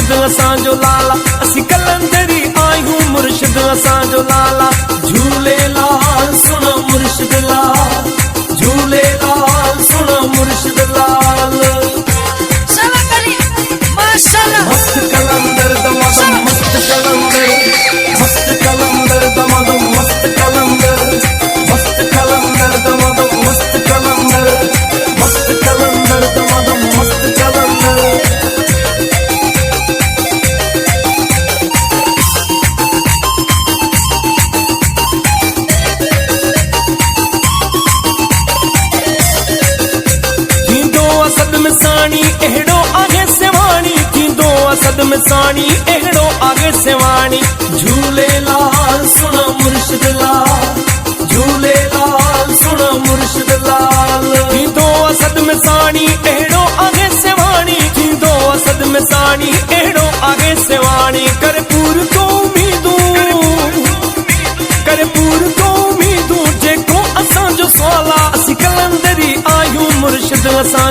मुर्शिद असांजो लाला असी कलंदरी आयूं मुर्शिद असांजो लाला झूलेलाल सुन मुर्शिद लाल झूलेलाल सुन मुर्शिद लाल साला करी माशाल्लाह मस्त कलंदर दमादम मस्त कलंदर मस्त कलंदर दमादम मस्त कलंदर मस्त कलंदर दमादम मस्त कलंदर मस्त कलंदर दमादम मस्त कलंदर असद में साणी एड़ो आगे सेवाणी थींदो असद में साणी एड़ो आगे सेवाणी झूलेलाल सुन मुर्शिद लाल झूलेलाल सुन मुर्शिद लाल थींदो असद में साणी एड़ो आगे सेवाणी थींदो असद में साणी एड़ो आगे सेवाणी कर पूर तो उम्मीदूं जेको असांजो सवाला असी कलंदरी आयूं मुर्शिद असां